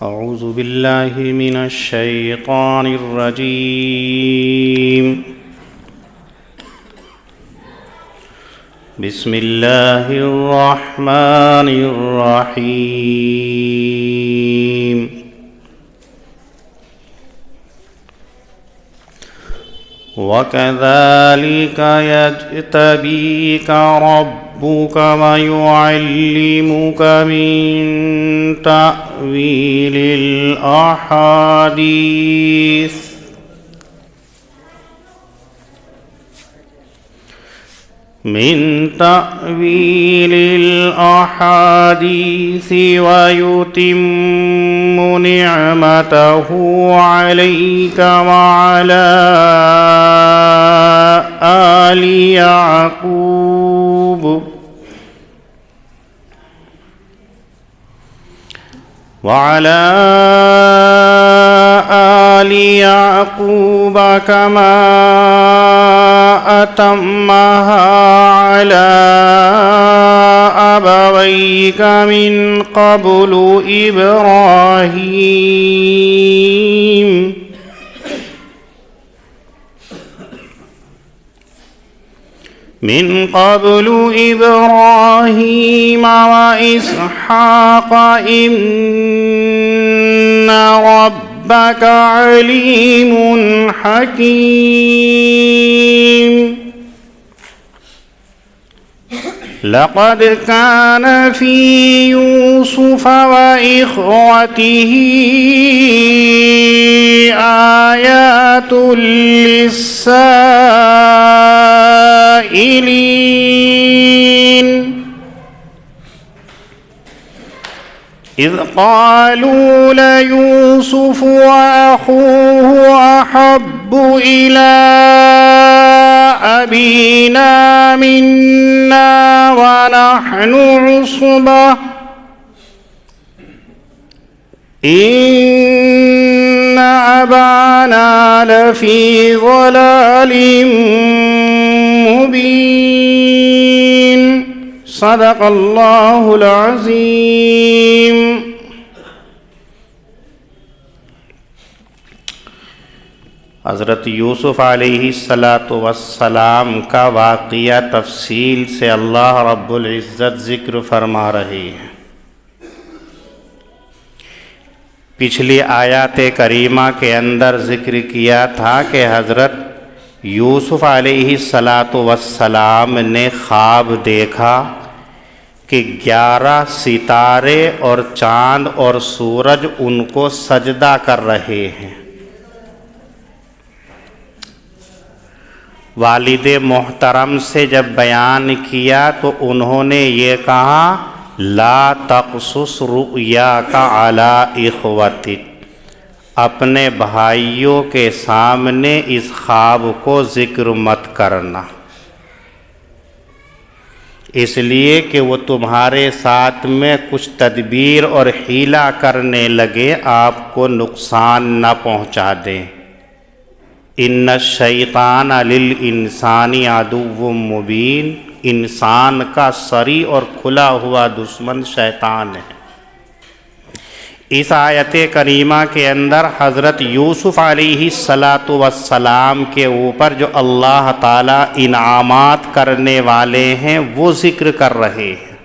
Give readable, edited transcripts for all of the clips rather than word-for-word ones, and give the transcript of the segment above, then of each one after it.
أعوذ بالله من الشيطان الرجيم. بسم الله الرحمن الرحيم. وكذلك يجتبيك ربك ويعلمك من تأويل الأحاديث ويتم نعمته عليك وعلى آل يعقوب كما أتمها على أبويك من قبل إبراهيم وإسحاق إن ربك عليم حكيم. لقد كان في يوسف وإخوته آيات للسائلين إذ قالوا ليوسف وأخوه أحب إلى أبينا منا ونحن عصبة إن أبانا لفي ضلال مبين. صدق اللہ العظیم. حضرت یوسف علیہ السلام کا واقعہ تفصیل سے اللہ رب العزت ذکر فرما رہے ہیں. پچھلی آیات کریمہ کے اندر ذکر کیا تھا کہ حضرت یوسف علیہ السلام نے خواب دیکھا کہ 11 ستارے اور چاند اور سورج ان کو سجدہ کر رہے ہیں. والد محترم سے جب بیان کیا تو انہوں نے یہ کہا لا تقصص رؤیاک علی اخوتک، اپنے بھائیوں کے سامنے اس خواب کو ذکر مت کرنا، اس لیے کہ وہ تمہارے ساتھ میں کچھ تدبیر اور حیلہ کرنے لگے، آپ کو نقصان نہ پہنچا دیں. ان الشیطان للانسان عدو مبین، انسان کا صریح اور کھلا ہوا دشمن شیطان ہے. اس آیت کریمہ کے اندر حضرت یوسف علیہ السلام کے اوپر جو اللہ تعالیٰ انعامات کرنے والے ہیں وہ ذکر کر رہے ہیں.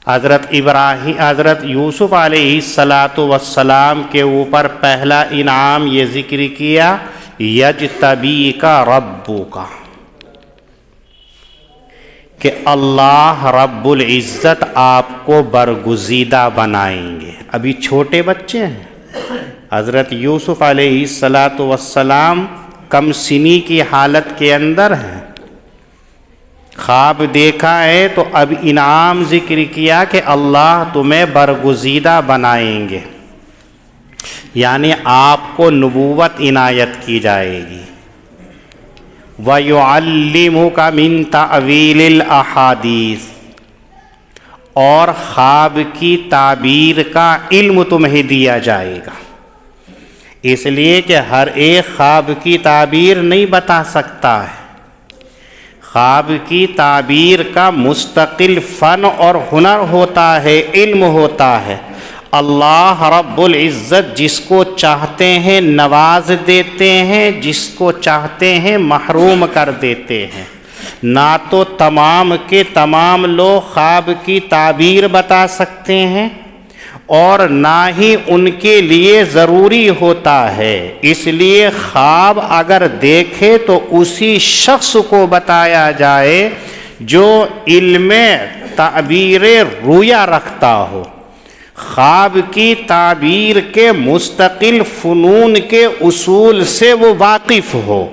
حضرت یوسف علیہ السلام کے اوپر پہلا انعام یہ ذکر کیا یجتبیک ربک، کہ اللہ رب العزت آپ کو برگزیدہ بنائیں گے. ابھی چھوٹے بچے ہیں. حضرت یوسف علیہ السلام کم سنی کی حالت کے اندر ہیں. خواب دیکھا ہے تو اب انعام ذکر کیا کہ اللہ تمہیں برگزیدہ بنائیں گے، یعنی آپ کو نبوت عنایت کی جائے گی. وَيُعَلِّمُكَ مِن تَأْوِيلِ الْأَحَادِيثِ، اور خواب کی تعبیر کا علم تمہیں دیا جائے گا. اس لیے کہ ہر ایک خواب کی تعبیر نہیں بتا سکتا ہے. خواب کی تعبیر کا مستقل فن اور ہنر ہوتا ہے، علم ہوتا ہے۔ اللہ رب العزت جس کو چاہتے ہیں نواز دیتے ہیں، جس کو چاہتے ہیں محروم کر دیتے ہیں۔ نہ تو تمام کے تمام لوگ خواب کی تعبیر بتا سکتے ہیں اور نہ ہی ان کے لیے ضروری ہوتا ہے، اس لیے خواب اگر دیکھے تو اسی شخص کو بتایا جائے جو علم تعبیر رویا رکھتا ہو، خواب کی تعبیر کے مستقل فنون کے اصول سے وہ واقف ہو،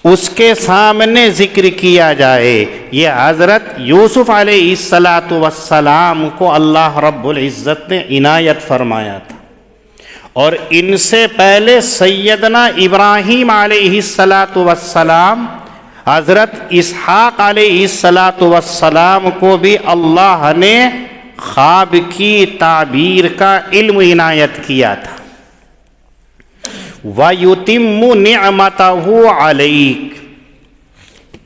اس کے سامنے ذکر کیا جائے۔ یہ حضرت یوسف علیہ السلام کو اللہ رب العزت نے عنایت فرمایا تھا، اور ان سے پہلے سیدنا ابراہیم علیہ السلام، حضرت اسحاق علیہ السلام کو بھی اللہ نے خواب کی تعبیر کا علم عنایت کیا تھا۔ وَيُتِمُّ نِعْمَتَهُ عَلَيْكَ،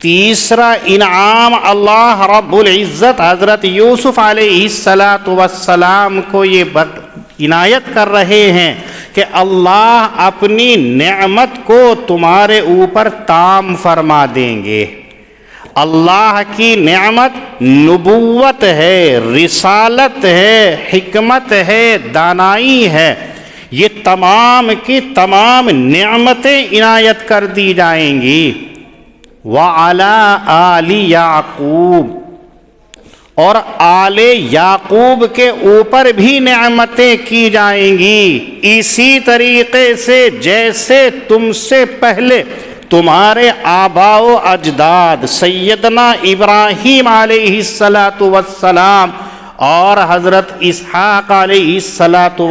تیسرا انعام اللہ رب العزت حضرت یوسف علیہ السلام کو یہ عنایت کر رہے ہیں کہ اللہ اپنی نعمت کو تمہارے اوپر تام فرما دیں گے۔ اللہ کی نعمت نبوت ہے، رسالت ہے، حکمت ہے، دانائی ہے، یہ تمام کی تمام نعمتیں عنایت کر دی جائیں گی۔ وَعَلَىٰ آلِ یعقوب، اور آل یعقوب کے اوپر بھی نعمتیں کی جائیں گی، اسی طریقے سے جیسے تم سے پہلے تمہارے آباء و اجداد سیدنا ابراہیم علیہ السلام اور حضرت اسحاق علیہ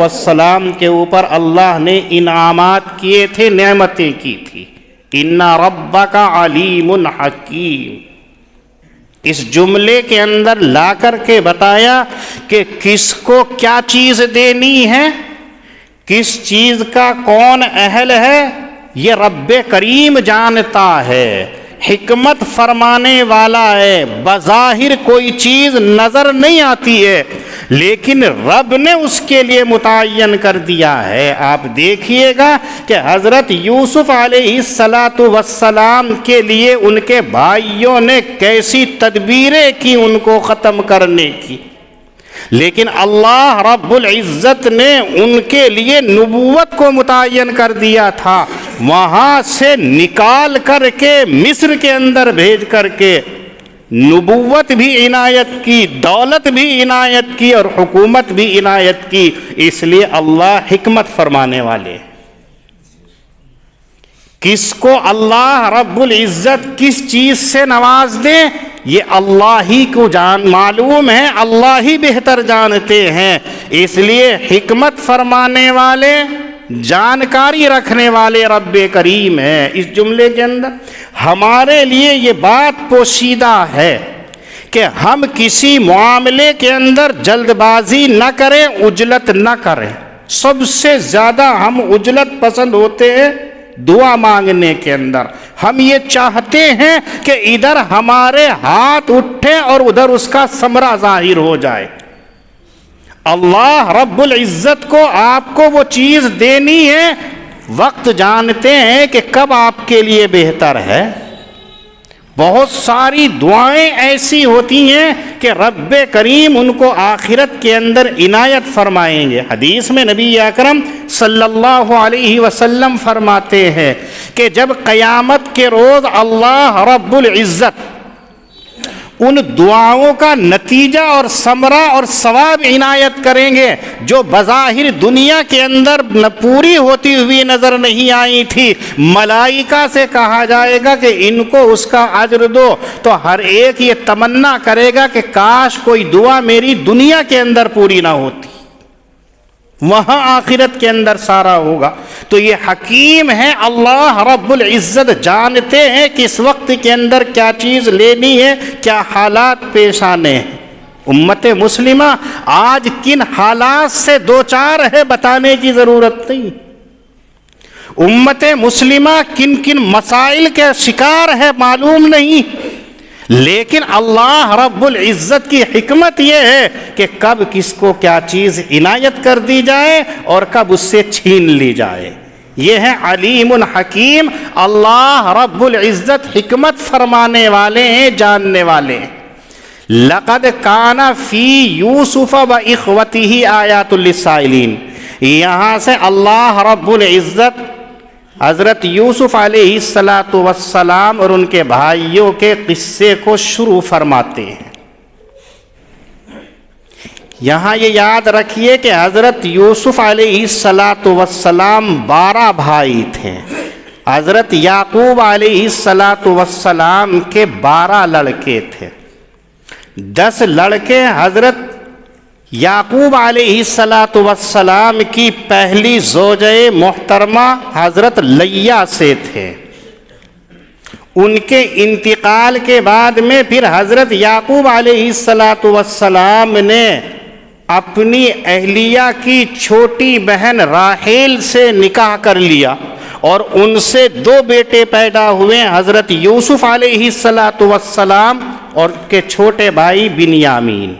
السلام کے اوپر اللہ نے انعامات کیے تھے، نعمتیں کی تھی۔ ان ربک علیم حکیم، اس جملے کے اندر لا کر کے بتایا کہ کس کو کیا چیز دینی ہے، کس چیز کا کون اہل ہے، یہ رب کریم جانتا ہے، حکمت فرمانے والا ہے۔ بظاہر کوئی چیز نظر نہیں آتی ہے لیکن رب نے اس کے لیے متعین کر دیا ہے۔ آپ دیکھیے گا کہ حضرت یوسف علیہ السلام کے لیے ان کے بھائیوں نے کیسی تدبیریں کی ان کو ختم کرنے کی، لیکن اللہ رب العزت نے ان کے لیے نبوت کو متعین کر دیا تھا، وہاں سے نکال کر کے مصر کے اندر بھیج کر کے نبوت بھی عنایت کی، دولت بھی عنایت کی اور حکومت بھی عنایت کی۔ اس لیے اللہ حکمت فرمانے والے، کس کو اللہ رب العزت کس چیز سے نواز دے یہ اللہ ہی کو معلوم ہے، اللہ ہی بہتر جانتے ہیں۔ اس لیے حکمت فرمانے والے، جانکاری رکھنے والے رب کریم ہے۔ اس جملے کے اندر ہمارے لیے یہ بات پوشیدہ ہے کہ ہم کسی معاملے کے اندر جلد بازی نہ کریں، عجلت نہ کریں۔ سب سے زیادہ ہم عجلت پسند ہوتے ہیں دعا مانگنے کے اندر۔ ہم یہ چاہتے ہیں کہ ادھر ہمارے ہاتھ اٹھے اور ادھر اس کا ثمرہ ظاہر ہو جائے۔ اللہ رب العزت کو آپ کو وہ چیز دینی ہے، وقت جانتے ہیں کہ کب آپ کے لیے بہتر ہے۔ بہت ساری دعائیں ایسی ہوتی ہیں کہ رب کریم ان کو آخرت کے اندر عنایت فرمائیں گے۔ حدیث میں نبی اکرم صلی اللہ علیہ وسلم فرماتے ہیں کہ جب قیامت کے روز اللہ رب العزت ان دعاؤں کا نتیجہ اور ثمرہ اور ثواب عنایت کریں گے جو بظاہر دنیا کے اندر پوری ہوتی ہوئی نظر نہیں آئی تھی، ملائکہ سے کہا جائے گا کہ ان کو اس کا اجر دو، تو ہر ایک یہ تمنا کرے گا کہ کاش کوئی دعا میری دنیا کے اندر پوری نہ ہوتی، وہاں آخرت کے اندر سارا ہوگا۔ تو یہ حکیم ہے، اللہ رب العزت جانتے ہیں کہ اس وقت کے اندر کیا چیز لینی ہے، کیا حالات پیش آنے ہیں۔ امت مسلمہ آج کن حالات سے دوچار ہے بتانے کی ضرورت نہیں۔ امت مسلمہ کن کن مسائل کے شکار ہے معلوم نہیں۔ لیکن اللہ رب العزت کی حکمت یہ ہے کہ کب کس کو کیا چیز عنایت کر دی جائے اور کب اس سے چھین لی جائے. یہ ہے علیم حکیم. اللہ رب العزت حکمت فرمانے والے ہیں، جاننے والے ہیں. لقد کان فی یوسف و اخوتہ آیات للسائلین. یہاں سے اللہ رب العزت حضرت یوسف علیہ السلام اور ان کے بھائیوں کے قصے کو شروع فرماتے ہیں. یہاں یہ یاد رکھیے کہ حضرت یوسف علیہ السلام 12 بھائی تھے. حضرت یعقوب علیہ السلام کے 12 لڑکے تھے. 10 لڑکے حضرت یعقوب علیہ السلام کی پہلی زوجہ محترمہ حضرت لیہ سے تھے. ان کے انتقال کے بعد میں پھر حضرت یعقوب علیہ السلام نے اپنی اہلیہ کی چھوٹی بہن راحیل سے نکاح کر لیا اور ان سے 2 بیٹے پیدا ہوئے، حضرت یوسف علیہ السلام اور ان کے چھوٹے بھائی بنیامین.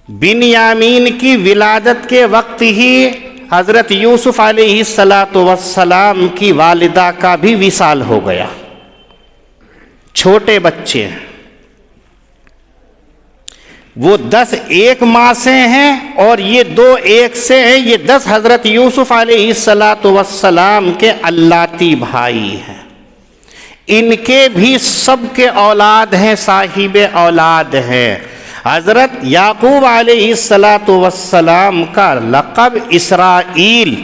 بنیامین کی ولادت کے وقت ہی حضرت یوسف علیہ السلام کی والدہ کا بھی وصال ہو گیا. چھوٹے بچے وہ 10 ایک ماں سے ہیں اور یہ 2 ایک سے ہیں. یہ 10 حضرت یوسف علیہ السلام کے اللاتی بھائی ہیں. ان کے بھی سب کے اولاد ہیں، صاحب اولاد ہیں. حضرت یعقوب علیہ السلام کا لقب اسرائیل،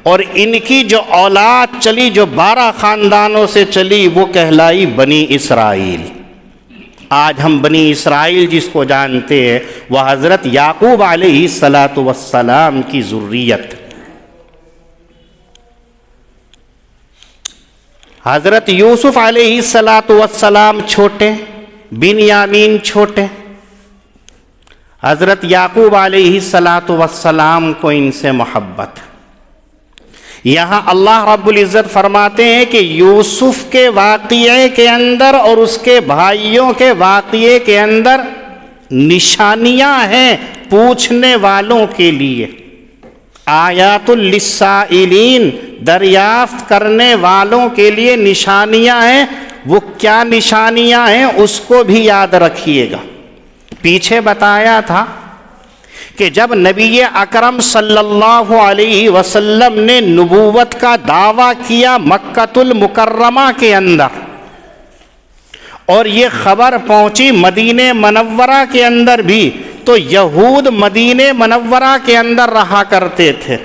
اور ان کی جو اولاد چلی، جو 12 خاندانوں سے چلی، وہ کہلائی بنی اسرائیل. آج ہم بنی اسرائیل جس کو جانتے ہیں وہ حضرت یعقوب علیہ السلام کی ذریت. حضرت یوسف علیہ السلام چھوٹے، بنیامین چھوٹے. حضرت یعقوب علیہ السلام کو ان سے محبت. یہاں اللہ رب العزت فرماتے ہیں کہ یوسف کے واقعے کے اندر اور اس کے بھائیوں کے واقعے کے اندر نشانیاں ہیں پوچھنے والوں کے لیے. آیات للسائلین، دریافت کرنے والوں کے لیے نشانیاں ہیں. وہ کیا نشانیاں ہیں اس کو بھی یاد رکھیے گا. پیچھے بتایا تھا کہ جب نبی اکرم صلی اللہ علیہ وسلم نے نبوت کا دعویٰ کیا مکہ المکرمہ کے اندر، اور یہ خبر پہنچی مدینہ منورہ کے اندر بھی، تو یہود مدینہ منورہ کے اندر رہا کرتے تھے.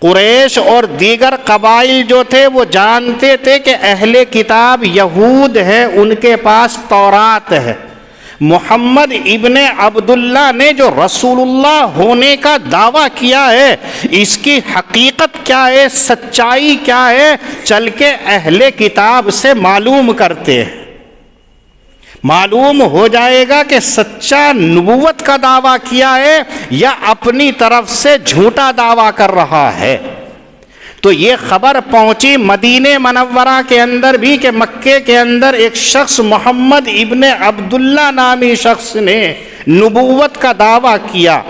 قریش اور دیگر قبائل جو تھے وہ جانتے تھے کہ اہل کتاب یہود ہے، ان کے پاس تورات ہے. محمد ابن عبداللہ نے جو رسول اللہ ہونے کا دعویٰ کیا ہے، اس کی حقیقت کیا ہے، سچائی کیا ہے، چل کے اہل کتاب سے معلوم کرتے ہیں. معلوم ہو جائے گا کہ سچا نبوت کا دعویٰ کیا ہے یا اپنی طرف سے جھوٹا دعویٰ کر رہا ہے. تو یہ خبر پہنچی مدینہ منورہ کے اندر بھی کہ مکے کے اندر ایک شخص محمد ابن عبداللہ نامی شخص نے نبوت کا دعویٰ کیا.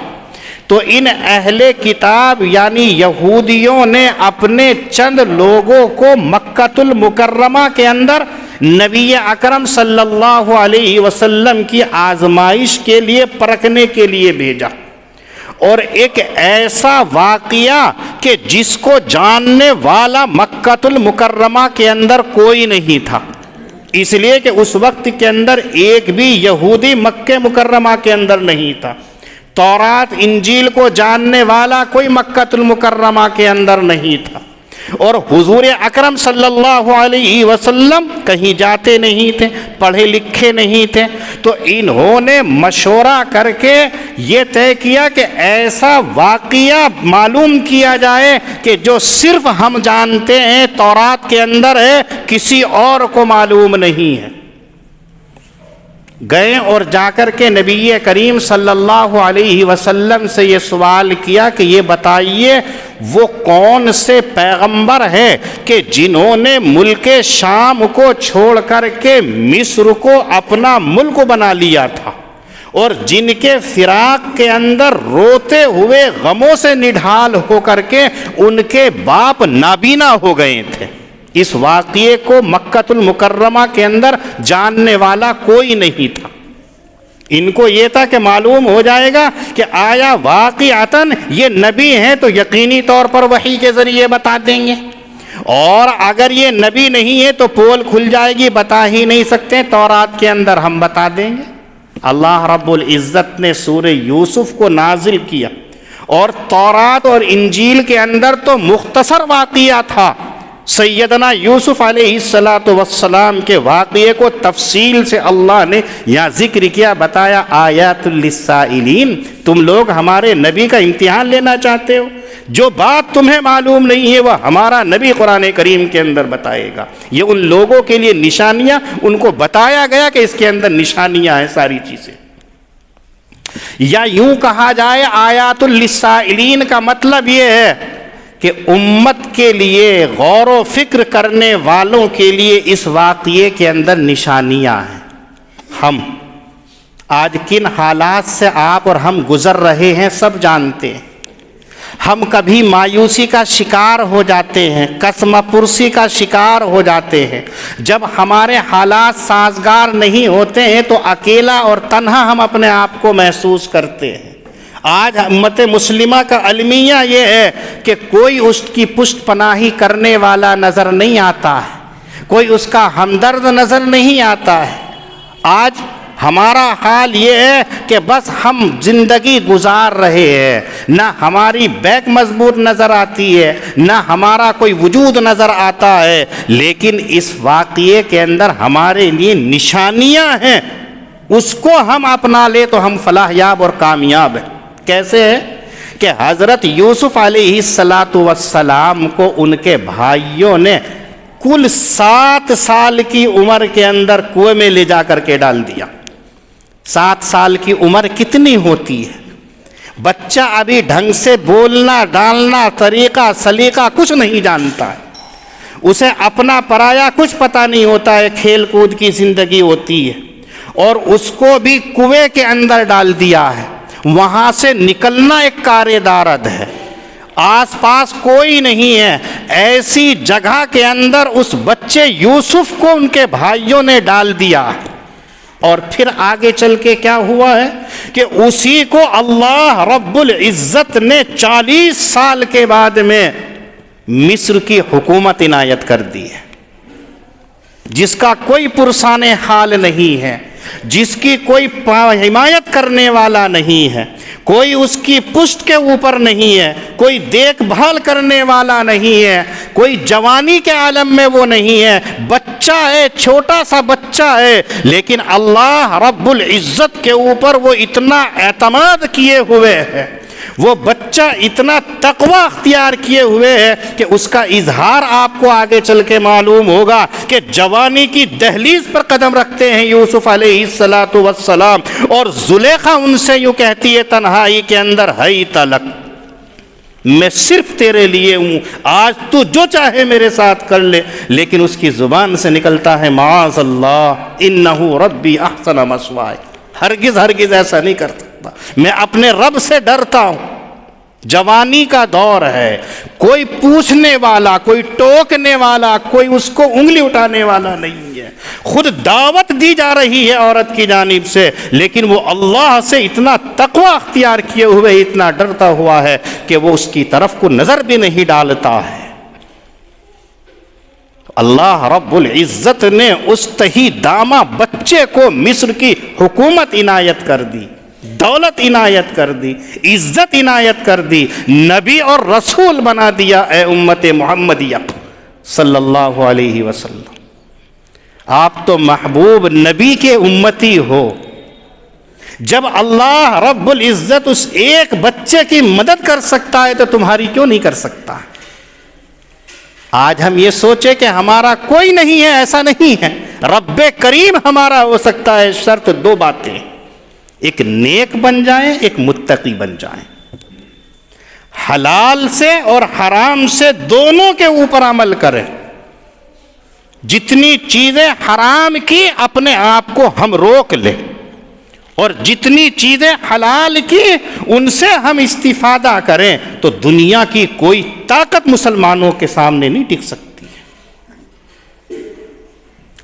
تو ان اہل کتاب یعنی یہودیوں نے اپنے چند لوگوں کو مکہ المکرمہ کے اندر نبی اکرم صلی اللہ علیہ وسلم کی آزمائش کے لیے، پرکھنے کے لیے بھیجا. اور ایک ایسا واقعہ کہ جس کو جاننے والا مکہ المکرمہ کے اندر کوئی نہیں تھا، اس لیے کہ اس وقت کے اندر ایک بھی یہودی مکہ مکرمہ کے اندر نہیں تھا. تورات انجیل کو جاننے والا کوئی مکہ المکرمہ کے اندر نہیں تھا. اور حضور اکرم صلی اللہ علیہ وسلم کہیں جاتے نہیں تھے، پڑھے لکھے نہیں تھے. تو انہوں نے مشورہ کر کے یہ طے کیا کہ ایسا واقعہ معلوم کیا جائے کہ جو صرف ہم جانتے ہیں تورات کے اندر ہے، کسی اور کو معلوم نہیں ہے. گئے اور جا کر کے نبی کریم صلی اللہ علیہ وسلم سے یہ سوال کیا کہ یہ بتائیے وہ کون سے پیغمبر ہیں کہ جنہوں نے ملک شام کو چھوڑ کر کے مصر کو اپنا ملک بنا لیا تھا، اور جن کے فراق کے اندر روتے ہوئے غموں سے نڈھال ہو کر کے ان کے باپ نابینا ہو گئے تھے۔ اس واقعے کو مکہ المکرمہ کے اندر جاننے والا کوئی نہیں تھا۔ ان کو یہ تھا کہ معلوم ہو جائے گا کہ آیا واقعتاً یہ نبی ہیں تو یقینی طور پر وحی کے ذریعے بتا دیں گے، اور اگر یہ نبی نہیں ہے تو پول کھل جائے گی، بتا ہی نہیں سکتے، تورات کے اندر ہم بتا دیں گے۔ اللہ رب العزت نے سورہ یوسف کو نازل کیا، اور تورات اور انجیل کے اندر تو مختصر واقعہ تھا۔ سیدنا یوسف علیہ السلام کے واقعے کو تفصیل سے اللہ نے یہاں ذکر کیا، بتایا آیات للسائلین، تم لوگ ہمارے نبی کا امتحان لینا چاہتے ہو، جو بات تمہیں معلوم نہیں ہے وہ ہمارا نبی قرآن کریم کے اندر بتائے گا۔ یہ ان لوگوں کے لیے نشانیاں، ان کو بتایا گیا کہ اس کے اندر نشانیاں ہیں ساری چیزیں۔ یا یوں کہا جائے آیات للسائلین کا مطلب یہ ہے کہ امت کے لیے، غور و فکر کرنے والوں کے لیے اس واقعے کے اندر نشانیاں ہیں۔ ہم آج کن حالات سے آپ اور ہم گزر رہے ہیں سب جانتے ہیں۔ ہم کبھی مایوسی کا شکار ہو جاتے ہیں، قسم پرسی کا شکار ہو جاتے ہیں۔ جب ہمارے حالات سازگار نہیں ہوتے ہیں تو اکیلا اور تنہا ہم اپنے آپ کو محسوس کرتے ہیں۔ آج امت مسلمہ کا المیہ یہ ہے کہ کوئی اس کی پشت پناہی کرنے والا نظر نہیں آتا ہے، کوئی اس کا ہمدرد نظر نہیں آتا ہے۔ آج ہمارا حال یہ ہے کہ بس ہم زندگی گزار رہے ہیں، نہ ہماری بیک مضبوط نظر آتی ہے، نہ ہمارا کوئی وجود نظر آتا ہے، لیکن اس واقعے کے اندر ہمارے لیے نشانیاں ہیں۔ اس کو ہم اپنا لے تو ہم فلاح یاب اور کامیاب ہیں۔ کیسے ہے کہ حضرت یوسف علیہ السلام کو ان کے بھائیوں نے کل 7 سال کی عمر کے اندر کنویں میں لے جا کر کے ڈال دیا۔ 7 سال کی عمر کتنی ہوتی ہے؟ بچہ ابھی ڈھنگ سے بولنا، ڈالنا، طریقہ سلیقہ کچھ نہیں جانتا ہے، اسے اپنا پرایا کچھ پتہ نہیں ہوتا ہے، کھیل کود کی زندگی ہوتی ہے، اور اس کو بھی کنویں کے اندر ڈال دیا ہے۔ وہاں سے نکلنا ایک کار دارد ہے، آس پاس کوئی نہیں ہے، ایسی جگہ کے اندر اس بچے یوسف کو ان کے بھائیوں نے ڈال دیا۔ اور پھر آگے چل کے کیا ہوا ہے کہ اسی کو اللہ رب العزت نے 40 سال کے بعد میں مصر کی حکومت عنایت کر دی ہے، جس کا کوئی پرسان حال نہیں ہے، جس کی کوئی حمایت کرنے والا نہیں ہے، کوئی اس کی پشت کے اوپر نہیں ہے، کوئی دیکھ بھال کرنے والا نہیں ہے، کوئی جوانی کے عالم میں وہ نہیں ہے، بچہ ہے، چھوٹا سا بچہ ہے، لیکن اللہ رب العزت کے اوپر وہ اتنا اعتماد کیے ہوئے ہے، وہ بچہ اتنا تقوی اختیار کیے ہوئے ہے کہ اس کا اظہار آپ کو آگے چل کے معلوم ہوگا کہ جوانی کی دہلیز پر قدم رکھتے ہیں یوسف علیہ السلام، اور زلیخا ان سے یوں کہتی ہے تنہائی کے اندر، ہئی تلک، میں صرف تیرے لیے ہوں، آج تو جو چاہے میرے ساتھ کر لے، لیکن اس کی زبان سے نکلتا ہے معاذ اللہ انہو ربی احسن مثوائے، ہرگز ہرگز ایسا نہیں کر سکتا، میں اپنے رب سے ڈرتا ہوں۔ جوانی کا دور ہے، کوئی پوچھنے والا، کوئی ٹوکنے والا، کوئی اس کو انگلی اٹھانے والا نہیں ہے، خود دعوت دی جا رہی ہے عورت کی جانب سے، لیکن وہ اللہ سے اتنا تقوی اختیار کیے ہوئے، اتنا ڈرتا ہوا ہے کہ وہ اس کی طرف کو نظر بھی نہیں ڈالتا ہے۔ اللہ رب العزت نے اس تہی دامہ بچے کو مصر کی حکومت عنایت کر دی، دولت عنایت کر دی، عزت عنایت کر دی، نبی اور رسول بنا دیا۔ اے امت محمدیہ صلی اللہ علیہ وسلم، آپ تو محبوب نبی کے امتی ہو۔ جب اللہ رب العزت اس ایک بچے کی مدد کر سکتا ہے تو تمہاری کیوں نہیں کر سکتا؟ آج ہم یہ سوچے کہ ہمارا کوئی نہیں ہے، ایسا نہیں ہے، رب کریم ہمارا ہو سکتا ہے، شرط 2 باتیں، ایک نیک بن جائیں، ایک متقی بن جائیں۔ حلال سے اور حرام سے دونوں کے اوپر عمل کریں. جتنی چیزیں حرام کی اپنے آپ کو ہم روک لیں اور جتنی چیزیں حلال کی ان سے ہم استفادہ کریں تو دنیا کی کوئی طاقت مسلمانوں کے سامنے نہیں ٹک سکتی.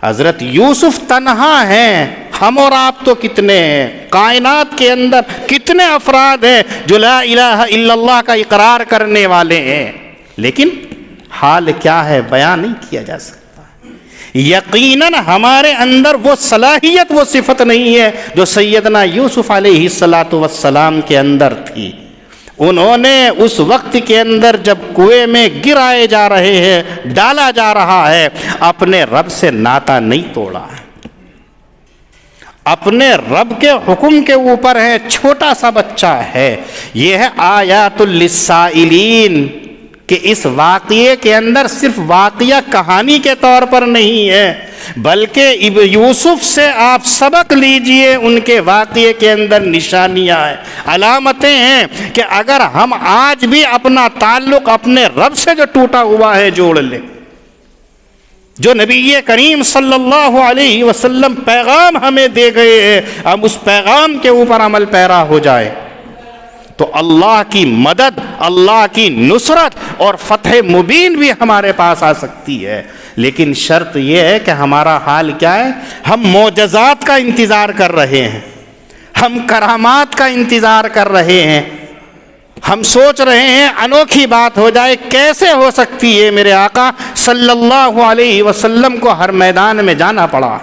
حضرت یوسف تنہا ہیں، ہم اور آپ تو کتنے ہیں. کائنات کے اندر کتنے افراد ہیں جو لا الہ الا اللہ کا اقرار کرنے والے ہیں، لیکن حال کیا ہے بیان نہیں کیا جا سکتا. یقیناً ہمارے اندر وہ صلاحیت، وہ صفت نہیں ہے جو سیدنا یوسف علیہ السلام کے اندر تھی. انہوں نے اس وقت کے اندر جب کنویں میں گرائے جا رہے ہیں، ڈالا جا رہا ہے، اپنے رب سے ناطا نہیں توڑا، اپنے رب کے حکم کے اوپر ہے. چھوٹا سا بچہ ہے. یہ ہے آیات للسائلین کہ اس واقعے کے اندر صرف واقعہ کہانی کے طور پر نہیں ہے، بلکہ یوسف سے آپ سبق لیجئے. ان کے واقعے کے اندر نشانیاں ہیں، علامتیں ہیں کہ اگر ہم آج بھی اپنا تعلق اپنے رب سے جو ٹوٹا ہوا ہے جوڑ لیں، جو نبی کریم صلی اللہ علیہ وسلم پیغام ہمیں دے گئے ہیں، ہم اس پیغام کے اوپر عمل پیرا ہو جائے تو اللہ کی مدد، اللہ کی نصرت اور فتح مبین بھی ہمارے پاس آ سکتی ہے. لیکن شرط یہ ہے کہ ہمارا حال کیا ہے؟ ہم معجزات کا انتظار کر رہے ہیں، ہم کرامات کا انتظار کر رہے ہیں، ہم سوچ رہے ہیں انوکھی بات ہو جائے. کیسے ہو سکتی ہے؟ میرے آقا صلی اللہ علیہ وسلم کو ہر میدان میں جانا پڑا،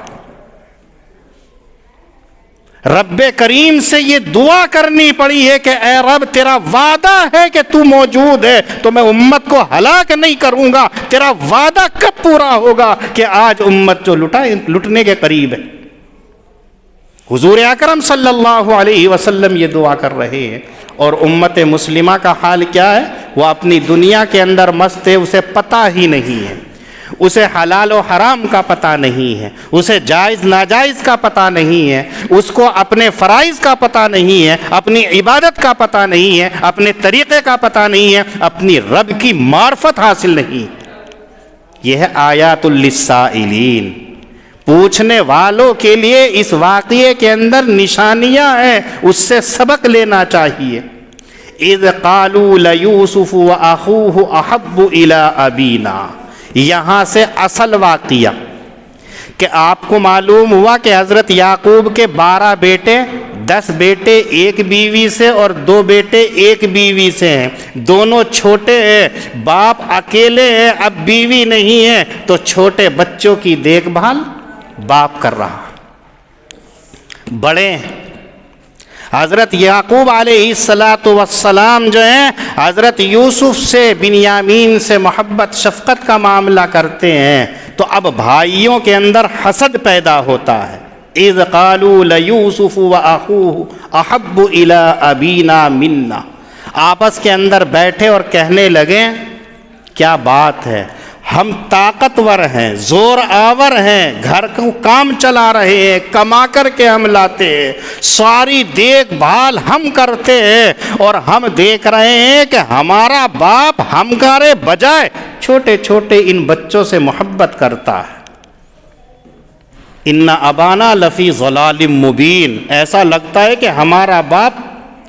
رب کریم سے یہ دعا کرنی پڑی ہے کہ اے رب تیرا وعدہ ہے کہ تو موجود ہے تو میں امت کو ہلاک نہیں کروں گا. تیرا وعدہ کب پورا ہوگا کہ آج امت جو لٹنے کے قریب ہے. حضور اکرم صلی اللہ علیہ وسلم یہ دعا کر رہے ہیں اور امت مسلمہ کا حال کیا ہے؟ وہ اپنی دنیا کے اندر مست ہے، اسے پتہ ہی نہیں ہے، اسے حلال و حرام کا پتہ نہیں ہے، اسے جائز ناجائز کا پتہ نہیں ہے، اس کو اپنے فرائض کا پتہ نہیں ہے، اپنی عبادت کا پتہ نہیں ہے، اپنے طریقے کا پتہ نہیں ہے، اپنی رب کی معرفت حاصل نہیں. یہ ہے آیات للسائلین، پوچھنے والوں کے لیے اس واقعے کے اندر نشانیاں ہیں، اس سے سبق لینا چاہیے. اذ قالوا لیوسف واخوہ احب الی ابینا، یہاں سے اصل واقعہ کہ آپ کو معلوم ہوا کہ حضرت یعقوب کے 12 بیٹے، 10 بیٹے ایک بیوی سے اور 2 بیٹے ایک بیوی سے ہیں. دونوں چھوٹے ہیں، باپ اکیلے ہیں، اب بیوی نہیں ہے تو چھوٹے بچوں کی دیکھ بھال باپ کر رہا. بڑے حضرت یعقوب علیہ السلام جو ہیں حضرت یوسف سے، بنیامین سے محبت شفقت کا معاملہ کرتے ہیں تو اب بھائیوں کے اندر حسد پیدا ہوتا ہے. اذ قالوا لیوسف واخوہ احب الی ابینا منا، آپس کے اندر بیٹھے اور کہنے لگے کیا بات ہے، ہم طاقتور ہیں، زور آور ہیں، گھر کو کام چلا رہے ہیں، کما کر کے ہم لاتے ہیں، ساری دیکھ بھال ہم کرتے ہیں اور ہم دیکھ رہے ہیں کہ ہمارا باپ ہمارے بجائے چھوٹے چھوٹے ان بچوں سے محبت کرتا ہے. ان ابانا لفی ضلال مبین، ایسا لگتا ہے کہ ہمارا باپ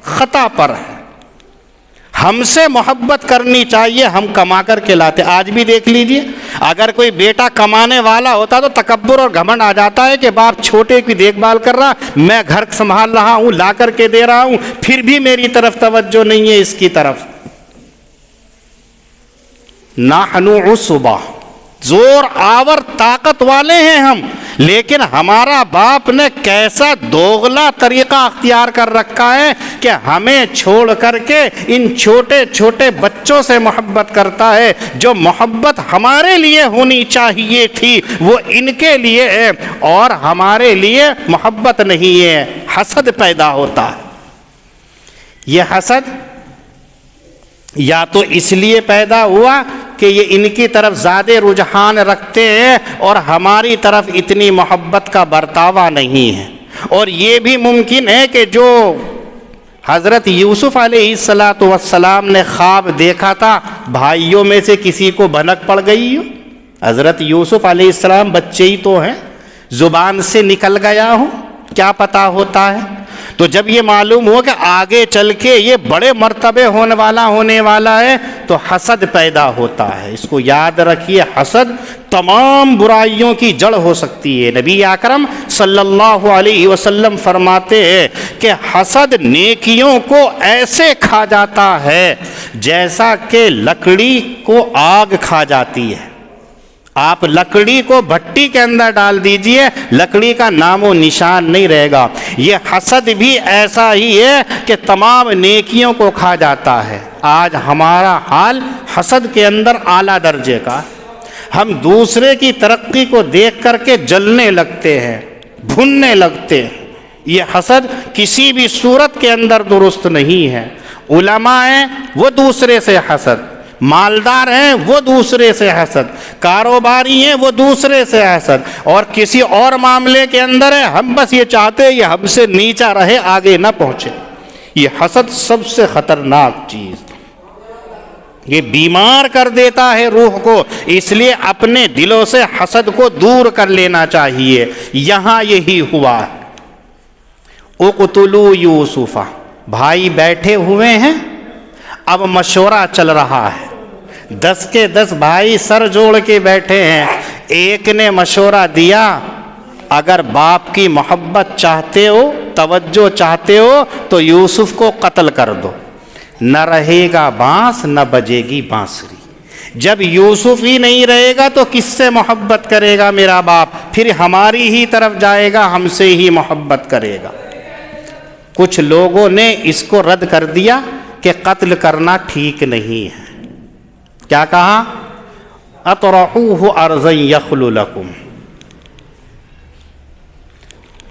خطا پر ہے، ہم سے محبت کرنی چاہیے، ہم کما کر کے لاتے. آج بھی دیکھ لیجئے، اگر کوئی بیٹا کمانے والا ہوتا تو تکبر اور گھمنڈ آ جاتا ہے کہ باپ چھوٹے کی دیکھ بھال کر رہا، میں گھر سنبھال رہا ہوں، لا کر کے دے رہا ہوں، پھر بھی میری طرف توجہ نہیں ہے اس کی طرف. نحن عصبہ، زور آور طاقت والے ہیں ہم، لیکن ہمارا باپ نے کیسا دوغلا طریقہ اختیار کر رکھا ہے کہ ہمیں چھوڑ کر کے ان چھوٹے چھوٹے بچوں سے محبت کرتا ہے. جو محبت ہمارے لیے ہونی چاہیے تھی وہ ان کے لیے ہے اور ہمارے لیے محبت نہیں ہے. حسد پیدا ہوتا ہے. یہ حسد یا تو اس لیے پیدا ہوا کہ یہ ان کی طرف زیادہ رجحان رکھتے ہیں اور ہماری طرف اتنی محبت کا برتاوا نہیں ہے، اور یہ بھی ممکن ہے کہ جو حضرت یوسف علیہ السلام نے خواب دیکھا تھا بھائیوں میں سے کسی کو بھنک پڑ گئی ہو. حضرت یوسف علیہ السلام بچے ہی تو ہیں, زبان سے نکل گیا ہو, کیا پتا ہوتا ہے. تو جب یہ معلوم ہو کہ آگے چل کے یہ بڑے مرتبے ہونے والا ہے تو حسد پیدا ہوتا ہے. اس کو یاد رکھیے, حسد تمام برائیوں کی جڑ ہو سکتی ہے. نبی اکرم صلی اللہ علیہ وسلم فرماتے ہیں کہ حسد نیکیوں کو ایسے کھا جاتا ہے جیسا کہ لکڑی کو آگ کھا جاتی ہے. آپ لکڑی کو بھٹی کے اندر ڈال دیجئے, لکڑی کا نام و نشان نہیں رہے گا. یہ حسد بھی ایسا ہی ہے کہ تمام نیکیوں کو کھا جاتا ہے. آج ہمارا حال حسد کے اندر اعلیٰ درجے کا. ہم دوسرے کی ترقی کو دیکھ کر کے جلنے لگتے ہیں, بھننے لگتے ہیں. یہ حسد کسی بھی صورت کے اندر درست نہیں ہے. علماء ہیں وہ دوسرے سے حسد, مالدار ہیں وہ دوسرے سے حسد, کاروباری ہیں وہ دوسرے سے حسد, اور کسی اور معاملے کے اندر ہے ہم بس یہ چاہتے ہیں یہ ہم سے نیچا رہے, آگے نہ پہنچے. یہ حسد سب سے خطرناک چیز, یہ بیمار کر دیتا ہے روح کو. اس لیے اپنے دلوں سے حسد کو دور کر لینا چاہیے. یہاں یہی ہوا. اقتلوا یوسف, بھائی بیٹھے ہوئے ہیں, اب مشورہ چل رہا ہے. 10 کے 10 بھائی سر جوڑ کے بیٹھے ہیں. ایک نے مشورہ دیا اگر باپ کی محبت چاہتے ہو, توجہ چاہتے ہو تو یوسف کو قتل کر دو, نہ رہے گا بانس نہ بجے گی بانسری. جب یوسف ہی نہیں رہے گا تو کس سے محبت کرے گا میرا باپ؟ پھر ہماری ہی طرف جائے گا, ہم سے ہی محبت کرے گا. کچھ لوگوں نے اس کو رد کر دیا کہ قتل کرنا ٹھیک نہیں ہے. کیا کہا؟ اطرحوہ ارضا یخل لکم,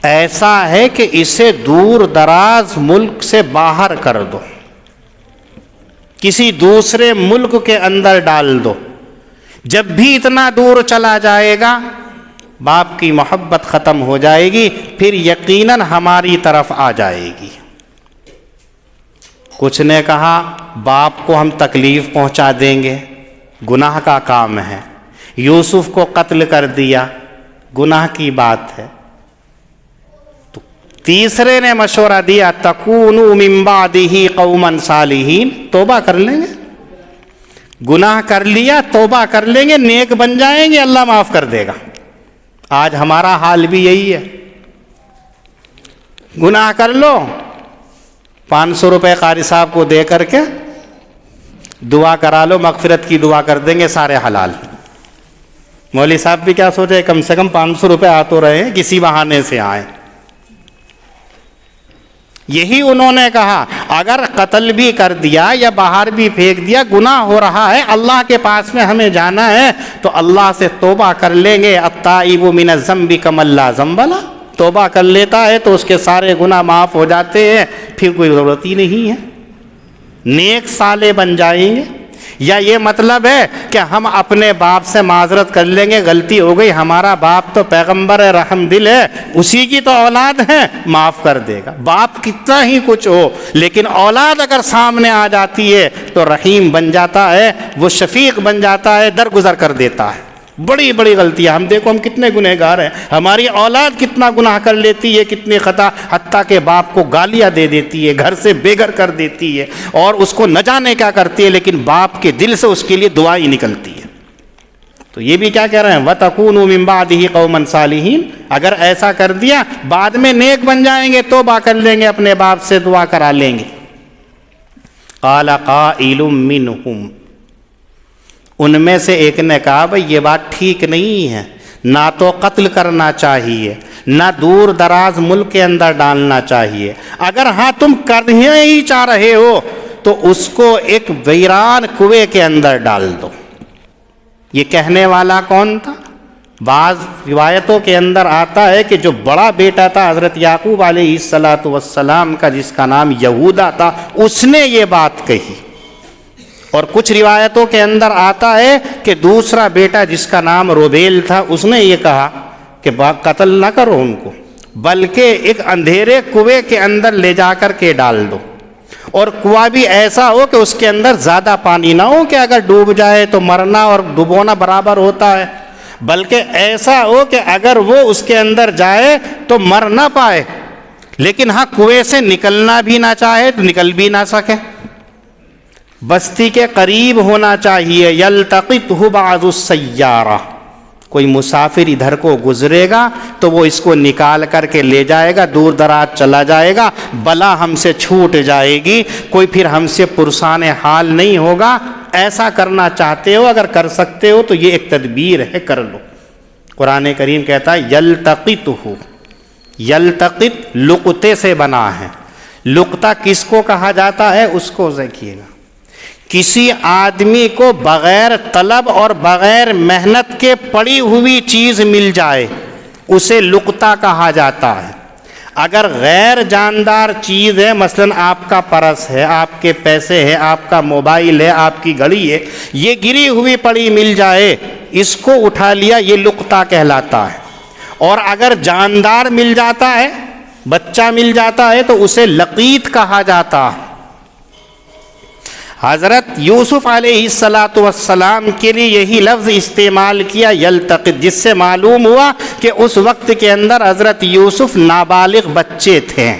ایسا ہے کہ اسے دور دراز ملک سے باہر کر دو, کسی دوسرے ملک کے اندر ڈال دو. جب بھی اتنا دور چلا جائے گا باپ کی محبت ختم ہو جائے گی, پھر یقیناً ہماری طرف آ جائے گی. کچھ نے کہا باپ کو ہم تکلیف پہنچا دیں گے, گناہ کا کام ہے. یوسف کو قتل کر دیا, گناہ کی بات ہے. تو تیسرے نے مشورہ دیا تکونوا من بعدہ قوما صالحین, توبہ کر لیں گے, گناہ کر لیا توبہ کر لیں گے, نیک بن جائیں گے, اللہ معاف کر دے گا. آج ہمارا حال بھی یہی ہے. گناہ کر لو, 500 روپے قاری صاحب کو دے کر کے دعا کرا لو, مغفرت کی دعا کر دیں گے, سارے حلال. مولوی صاحب بھی کیا سوچے, کم سے کم 500 روپے آ تو رہے ہیں, کسی بہانے سے آئیں. یہی انہوں نے کہا اگر قتل بھی کر دیا یا باہر بھی پھینک دیا, گناہ ہو رہا ہے, اللہ کے پاس میں ہمیں جانا ہے, تو اللہ سے توبہ کر لیں گے. التائب من الذنب کمن لا ذنب لہ, توبہ کر لیتا ہے تو اس کے سارے گناہ معاف ہو جاتے ہیں, پھر کوئی ضرورت ہی نہیں ہے, نیک صالح بن جائیں گے. یا یہ مطلب ہے کہ ہم اپنے باپ سے معذرت کر لیں گے, غلطی ہو گئی, ہمارا باپ تو پیغمبر ہے, رحم دل ہے, اسی کی تو اولاد ہے, معاف کر دے گا. باپ کتنا ہی کچھ ہو, لیکن اولاد اگر سامنے آ جاتی ہے تو رحیم بن جاتا ہے, وہ شفیق بن جاتا ہے, درگزر کر دیتا ہے. بڑی بڑی غلطیاں, ہم دیکھو ہم کتنے گنہگار ہیں, ہماری اولاد کتنا گناہ کر لیتی ہے, کتنی خطا, حتیٰ کہ باپ کو گالیاں دے دیتی ہے, گھر سے بے گھر کر دیتی ہے, اور اس کو نہ جانے کیا کرتی ہے, لیکن باپ کے دل سے اس کے لیے دعا ہی نکلتی ہے. تو یہ بھی کیا کہہ رہے ہیں, وَتَكُونُوا مِن بَعْدِهِ قَوْمًا صَالِحِينَ, اگر ایسا کر دیا بعد میں نیک بن جائیں گے, توبہ کر لیں گے, اپنے باپ سے دعا کرا لیں گے. قَالَ قَائِلٌ مِّنْهُمْ, ان میں سے ایک نے کہا بھئی یہ بات ٹھیک نہیں ہے, نہ تو قتل کرنا چاہیے, نہ دور دراز ملک کے اندر ڈالنا چاہیے. اگر ہاں تم کرنے ہی چاہ رہے ہو تو اس کو ایک ویران کنویں کے اندر ڈال دو. یہ کہنے والا کون تھا؟ بعض روایتوں کے اندر آتا ہے کہ جو بڑا بیٹا تھا حضرت یعقوب علیہ السلام کا, جس کا نام یہودا تھا, اس نے یہ بات کہی. اور کچھ روایتوں کے اندر آتا ہے کہ دوسرا بیٹا جس کا نام روبیل تھا, اس نے یہ کہا کہ قتل نہ کرو ان کو, بلکہ ایک اندھیرے کنویں کے اندر لے جا کر کے ڈال دو. اور کنواں بھی ایسا ہو کہ اس کے اندر زیادہ پانی نہ ہو کہ اگر ڈوب جائے تو مرنا اور ڈبونا برابر ہوتا ہے، بلکہ ایسا ہو کہ اگر وہ اس کے اندر جائے تو مر نہ پائے، لیکن ہاں کنویں سے نکلنا بھی نہ چاہے تو نکل بھی نہ سکے، بستی کے قریب ہونا چاہیے۔ یلتقطہ بعض السیارہ، کوئی مسافر ادھر کو گزرے گا تو وہ اس کو نکال کر کے لے جائے گا، دور دراز چلا جائے گا، بلا ہم سے چھوٹ جائے گی، کوئی پھر ہم سے پرسان حال نہیں ہوگا۔ ایسا کرنا چاہتے ہو، اگر کر سکتے ہو تو یہ ایک تدبیر ہے، کر لو۔ قرآن کریم کہتا ہے یلتقطہ، یلتقط لقطے سے بنا ہے۔ لقطہ کس کو کہا جاتا ہے اس کو دیکھیے گا، کسی آدمی کو بغیر طلب اور بغیر محنت کے پڑی ہوئی چیز مل جائے اسے لقطہ کہا جاتا ہے۔ اگر غیر جاندار چیز ہے، مثلا آپ کا پرس ہے، آپ کے پیسے ہے، آپ کا موبائل ہے، آپ کی گھڑی ہے، یہ گری ہوئی پڑی مل جائے، اس کو اٹھا لیا، یہ لقطہ کہلاتا ہے۔ اور اگر جاندار مل جاتا ہے، بچہ مل جاتا ہے تو اسے لقیط کہا جاتا ہے۔ حضرت یوسف علیہ السلام کے لیے یہی لفظ استعمال کیا یلتقط، جس سے معلوم ہوا کہ اس وقت کے اندر حضرت یوسف نابالغ بچے تھے،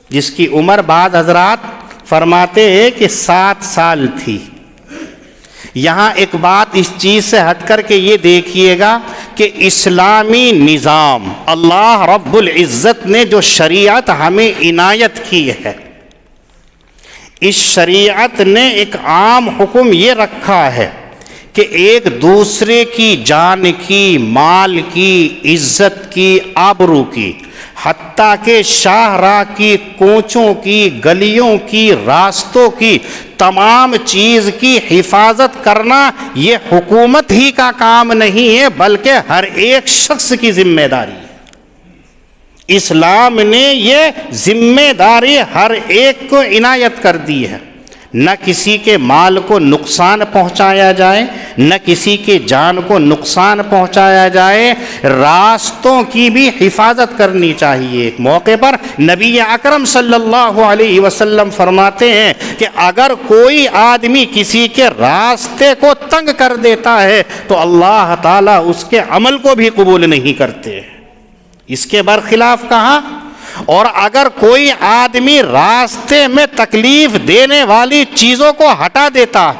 جس کی عمر بعض حضرات فرماتے ہیں کہ 7 سال تھی۔ یہاں ایک بات اس چیز سے ہٹ کر کے یہ دیکھیے گا کہ اسلامی نظام، اللہ رب العزت نے جو شریعت ہمیں عنایت کی ہے، اس شریعت نے ایک عام حکم یہ رکھا ہے کہ ایک دوسرے کی جان کی، مال کی، عزت کی، آبرو کی، حتیٰ کہ شاہراہ کی، کوچوں کی، گلیوں کی، راستوں کی، تمام چیز کی حفاظت کرنا یہ حکومت ہی کا کام نہیں ہے، بلکہ ہر ایک شخص کی ذمہ داری ہے۔ اسلام نے یہ ذمہ داری ہر ایک کو عنایت کر دی ہے، نہ کسی کے مال کو نقصان پہنچایا جائے، نہ کسی کے جان کو نقصان پہنچایا جائے، راستوں کی بھی حفاظت کرنی چاہیے۔ ایک موقع پر نبی اکرم صلی اللہ علیہ وسلم فرماتے ہیں کہ اگر کوئی آدمی کسی کے راستے کو تنگ کر دیتا ہے تو اللہ تعالیٰ اس کے عمل کو بھی قبول نہیں کرتے۔ اس کے برخلاف کہا، اور اگر کوئی آدمی راستے میں تکلیف دینے والی چیزوں کو ہٹا دیتا،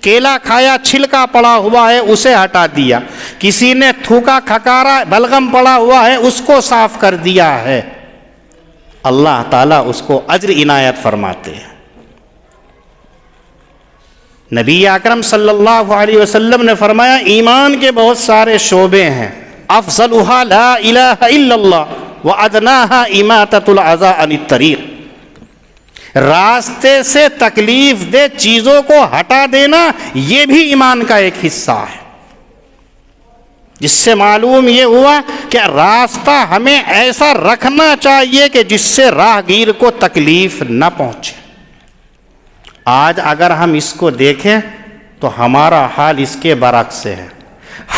کیلا کھایا چھلکا پڑا ہوا ہے اسے ہٹا دیا، کسی نے تھوکا کھکارا بلغم پڑا ہوا ہے اس کو صاف کر دیا ہے، اللہ تعالیٰ اس کو اجر عنایت فرماتے ہیں۔ نبی اکرم صلی اللہ علیہ وسلم نے فرمایا ایمان کے بہت سارے شعبے ہیں، افضلها لا الہ الا اللہ وادناها اماطۃ الاذى عن الطریق، راستے سے تکلیف دہ چیزوں کو ہٹا دینا یہ بھی ایمان کا ایک حصہ ہے، جس سے معلوم یہ ہوا کہ راستہ ہمیں ایسا رکھنا چاہیے کہ جس سے راہگیر کو تکلیف نہ پہنچے۔ آج اگر ہم اس کو دیکھیں تو ہمارا حال اس کے برعکس ہے،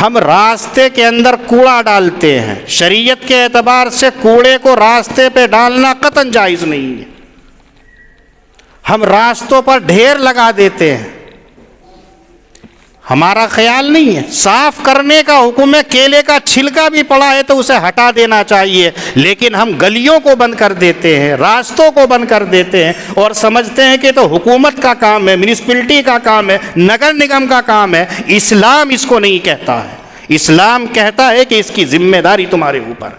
ہم راستے کے اندر کوڑا ڈالتے ہیں، شریعت کے اعتبار سے کوڑے کو راستے پہ ڈالنا قطعاً جائز نہیں ہے، ہم راستوں پر ڈھیر لگا دیتے ہیں، ہمارا خیال نہیں ہے، صاف کرنے کا حکم ہے، کیلے کا چھلکا بھی پڑا ہے تو اسے ہٹا دینا چاہیے، لیکن ہم گلیوں کو بند کر دیتے ہیں، راستوں کو بند کر دیتے ہیں اور سمجھتے ہیں کہ تو حکومت کا کام ہے، میونسپلٹی کا کام ہے، نگر نگم کا کام ہے۔ اسلام اس کو نہیں کہتا ہے، اسلام کہتا ہے کہ اس کی ذمہ داری تمہارے اوپر۔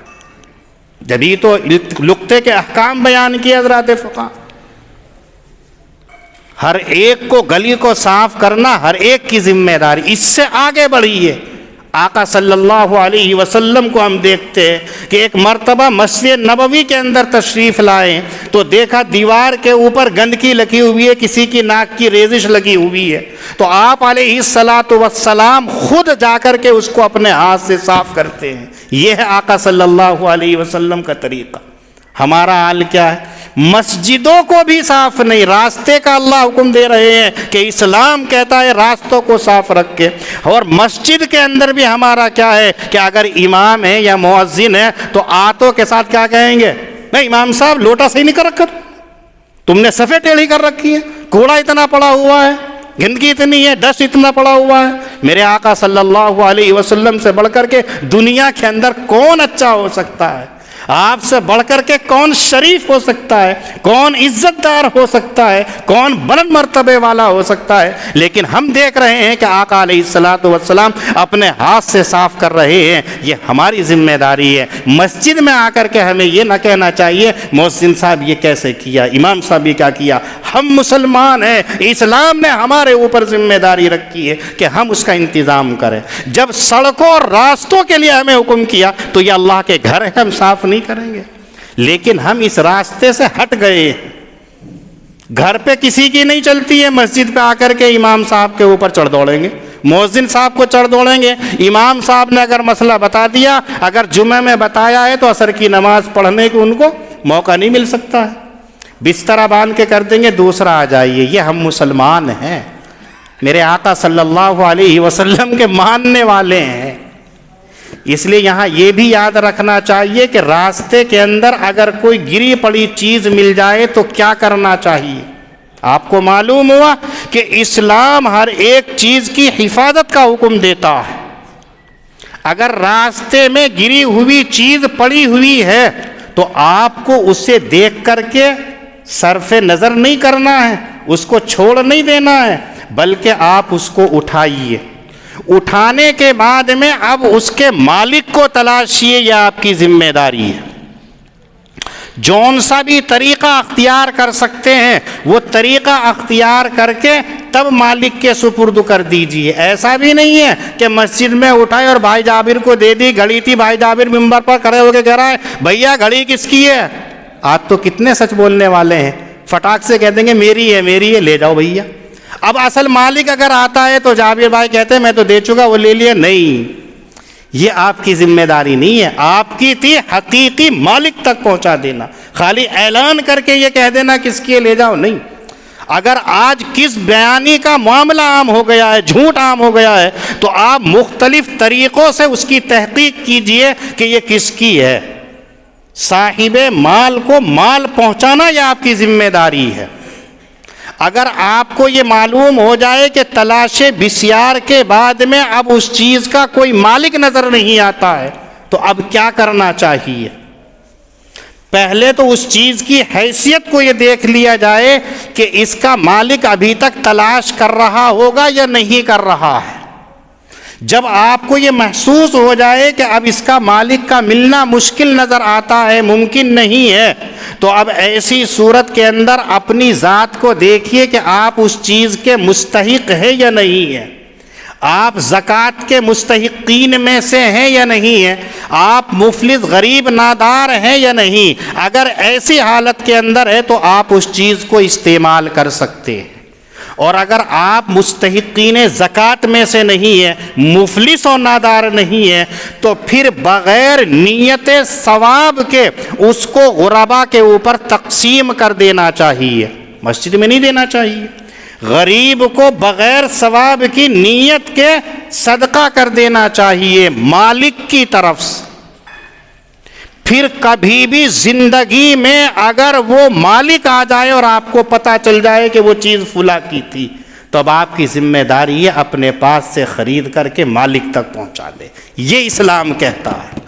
جبھی تو لقطے کے احکام بیان کیے حضرات فقہا، ہر ایک کو گلی کو صاف کرنا ہر ایک کی ذمہ داری۔ اس سے آگے بڑھیے، آقا صلی اللہ علیہ وسلم کو ہم دیکھتے ہیں کہ ایک مرتبہ مسجد نبوی کے اندر تشریف لائے تو دیکھا دیوار کے اوپر گندگی لگی ہوئی ہے، کسی کی ناک کی ریزش لگی ہوئی ہے، تو آپ علیہ السلام خود جا کر کے اس کو اپنے ہاتھ سے صاف کرتے ہیں۔ یہ ہے آقا صلی اللہ علیہ وسلم کا طریقہ۔ ہمارا حال کیا ہے؟ مسجدوں کو بھی صاف نہیں، راستے کا اللہ حکم دے رہے ہیں کہ اسلام کہتا ہے راستوں کو صاف رکھ کے، اور مسجد کے اندر بھی ہمارا کیا ہے کہ اگر امام ہے یا مؤذن ہے تو آتوں کے ساتھ کیا کہیں گے؟ نہیں امام صاحب لوٹا صحیح نہیں کر رکھا، تم نے صفیں ٹیڑھی کر رکھی ہے، کوڑا اتنا پڑا ہوا ہے، گندگی اتنی ہے، ڈسٹ اتنا پڑا ہوا ہے۔ میرے آقا صلی اللہ علیہ وسلم سے بڑھ کر کے دنیا کے اندر کون اچھا ہو سکتا ہے؟ آپ سے بڑھ کر کے کون شریف ہو سکتا ہے؟ کون عزت دار ہو سکتا ہے؟ کون بلند مرتبے والا ہو سکتا ہے؟ لیکن ہم دیکھ رہے ہیں کہ آقا علیہ الصلوۃ والسلام اپنے ہاتھ سے صاف کر رہے ہیں۔ یہ ہماری ذمہ داری ہے۔ مسجد میں آ کر کے ہمیں یہ نہ کہنا چاہیے مؤذن صاحب یہ کیسے کیا، امام صاحب یہ کیا کیا۔ ہم مسلمان ہیں، اسلام نے ہمارے اوپر ذمہ داری رکھی ہے کہ ہم اس کا انتظام کریں۔ جب سڑکوں اور راستوں کے لیے ہمیں حکم کیا تو یہ اللہ کے گھر ہے، ہم صاف نہیں کریں گے؟ لیکن ہم اس راستے سے ہٹ گئے، گھر پہ کسی کی نہیں چلتی ہے، مسجد پہ آ کر کے امام صاحب کے اوپر چڑھ دوڑیں گے، مؤذن صاحب کو چڑھ دوڑیں گے۔ امام صاحب نے اگر مسئلہ بتا دیا، اگر جمعہ میں بتایا ہے تو عصر کی نماز پڑھنے کو ان کو موقع نہیں مل سکتا ہے، بستر باندھ کے کر دیں گے دوسرا آ جائیے۔ یہ ہم مسلمان ہیں، میرے آقا صلی اللہ علیہ وسلم کے ماننے والے ہیں۔ اس لیے یہاں یہ بھی یاد رکھنا چاہیے کہ راستے کے اندر اگر کوئی گری پڑی چیز مل جائے تو کیا کرنا چاہیے۔ آپ کو معلوم ہوا کہ اسلام ہر ایک چیز کی حفاظت کا حکم دیتا ہے۔ اگر راستے میں گری ہوئی چیز پڑی ہوئی ہے تو آپ کو اسے دیکھ کر کے صرف نظر نہیں کرنا ہے، اس کو چھوڑ نہیں دینا ہے، بلکہ آپ اس کو اٹھائیے۔ اٹھانے کے بعد میں اب اس کے مالک کو تلاشیے، یہ آپ کی ذمہ داری ہے۔ جون سا بھی طریقہ اختیار کر سکتے ہیں وہ طریقہ اختیار کر کے تب مالک کے سپرد کر دیجئے۔ ایسا بھی نہیں ہے کہ مسجد میں اٹھائے اور بھائی جابر کو دے دی، گھڑی تھی، بھائی جابر ممبر پر کھڑے ہو کے کہہ رہا ہے بھیا گھڑی کس کی ہے؟ آپ تو کتنے سچ بولنے والے ہیں، فٹاک سے کہہ دیں گے میری ہے میری ہے، لے جاؤ بھیا۔ اب اصل مالک اگر آتا ہے تو جابر بھائی کہتے ہیں میں تو دے چکا، وہ لے لیا۔ نہیں، یہ آپ کی ذمہ داری نہیں ہے، آپ کی تھی حقیقی مالک تک پہنچا دینا۔ خالی اعلان کر کے یہ کہہ دینا کس کی لے جاؤ، نہیں۔ اگر آج کس بیانی کا معاملہ عام ہو گیا ہے، جھوٹ عام ہو گیا ہے، تو آپ مختلف طریقوں سے اس کی تحقیق کیجئے کہ یہ کس کی ہے۔ صاحب مال کو مال پہنچانا یہ آپ کی ذمہ داری ہے۔ اگر آپ کو یہ معلوم ہو جائے کہ تلاش بسیار کے بعد میں اب اس چیز کا کوئی مالک نظر نہیں آتا ہے تو اب کیا کرنا چاہیے؟ پہلے تو اس چیز کی حیثیت کو یہ دیکھ لیا جائے کہ اس کا مالک ابھی تک تلاش کر رہا ہوگا یا نہیں کر رہا ہے۔ جب آپ کو یہ محسوس ہو جائے کہ اب اس کا مالک کا ملنا مشکل نظر آتا ہے، ممکن نہیں ہے، تو اب ایسی صورت کے اندر اپنی ذات کو دیکھیے کہ آپ اس چیز کے مستحق ہیں یا نہیں ہیں۔ آپ زکوٰۃ کے مستحقین میں سے ہیں یا نہیں ہیں؟ آپ مفلس غریب نادار ہیں یا نہیں؟ اگر ایسی حالت کے اندر ہے تو آپ اس چیز کو استعمال کر سکتے ہیں، اور اگر آپ مستحقین زکوٰۃ میں سے نہیں ہیں، مفلس اور نادار نہیں ہیں، تو پھر بغیر نیت ثواب کے اس کو غربا کے اوپر تقسیم کر دینا چاہیے، مسجد میں نہیں دینا چاہیے۔ غریب کو بغیر ثواب کی نیت کے صدقہ کر دینا چاہیے مالک کی طرف سے۔ پھر کبھی بھی زندگی میں اگر وہ مالک آ جائے اور آپ کو پتہ چل جائے کہ وہ چیز فلاں کی تھی تو اب آپ کی ذمہ داری ہے اپنے پاس سے خرید کر کے مالک تک پہنچا دے۔ یہ اسلام کہتا ہے۔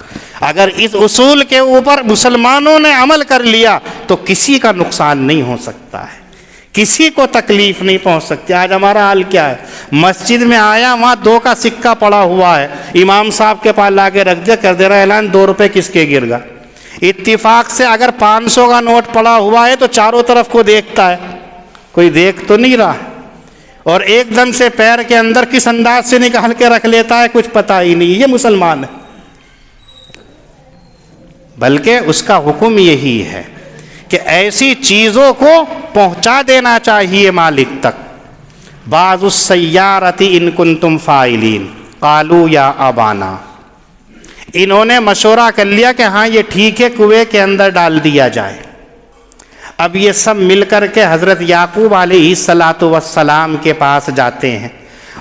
اگر اس اصول کے اوپر مسلمانوں نے عمل کر لیا تو کسی کا نقصان نہیں ہو سکتا ہے، کسی کو تکلیف نہیں پہنچ سکتی۔ آج ہمارا حال کیا ہے؟ مسجد میں آیا، وہاں 2 کا سکہ پڑا ہوا ہے، امام صاحب کے پاس لا کے رکھ دیا، کر دے رہا اعلان 2 روپے کس کے گر گا۔ اتفاق سے اگر 500 کا نوٹ پڑا ہوا ہے تو چاروں طرف کو دیکھتا ہے، کوئی دیکھ تو نہیں رہا، اور ایک دم سے پیر کے اندر کس انداز سے نکال کے رکھ لیتا ہے کچھ پتہ ہی نہیں۔ یہ مسلمان ہے؟ بلکہ اس کا حکم یہی ہے کہ ایسی چیزوں کو پہنچا دینا چاہیے مالک تک۔ بعض السیارۃ ان کنتم فاعلین قالوا یا ابانا، انہوں نے مشورہ کر لیا کہ ہاں یہ ٹھیک ہے، کنویں کے اندر ڈال دیا جائے۔ اب یہ سب مل کر کے حضرت یعقوب علیہ السلام کے پاس جاتے ہیں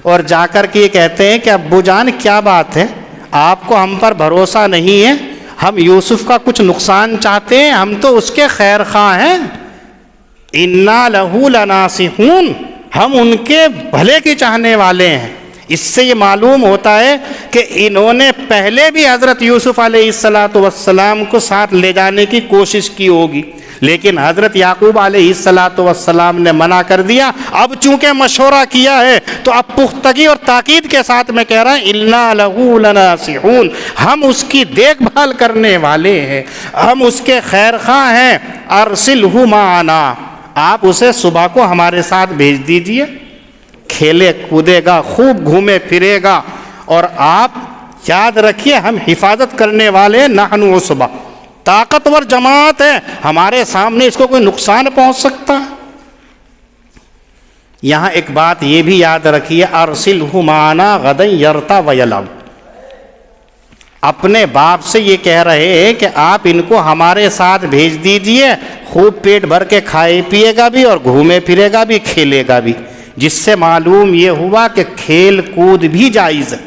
اور جا کر کے یہ کہتے ہیں کہ ابو جان کیا بات ہے، آپ کو ہم پر بھروسہ نہیں ہے؟ ہم یوسف کا کچھ نقصان چاہتے ہیں، ہم تو اس کے خیر خواہ ہیں، انا لہو لناصحون، ہم ان کے بھلے کے چاہنے والے ہیں۔ اس سے یہ معلوم ہوتا ہے کہ انہوں نے پہلے بھی حضرت یوسف علیہ السلام کو ساتھ لے جانے کی کوشش کی ہوگی، لیکن حضرت یعقوب علیہ السلام نے منع کر دیا۔ اب چونکہ مشورہ کیا ہے تو اب پختگی اور تاکید کے ساتھ میں کہہ رہا ہوں اِنَّا لَهُ لَنَاصِحُونَ، ہم اس کی دیکھ بھال کرنے والے ہیں، ہم اس کے خیر خواہ ہیں۔ أَرْسِلْهُ مَعَنَا، آپ اسے صبح کو ہمارے ساتھ بھیج دیجئے، کھیلے کودے گا، خوب گھومے پھرے گا، اور آپ یاد رکھیے ہم حفاظت کرنے والے ہیں۔ نحن عصبہ، طاقتور جماعت ہے، ہمارے سامنے اس کو کوئی نقصان پہنچ سکتا ہے۔ یہاں ایک بات یہ بھی یاد رکھیے، ارسلہ معنا غدا یرتا ویلعب، اپنے باپ سے یہ کہہ رہے ہیں کہ آپ ان کو ہمارے ساتھ بھیج دیجئے، خوب پیٹ بھر کے کھائے پیے گا بھی اور گھومے پھرے گا بھی، کھیلے گا بھی، جس سے معلوم یہ ہوا کہ کھیل کود بھی جائز ہے۔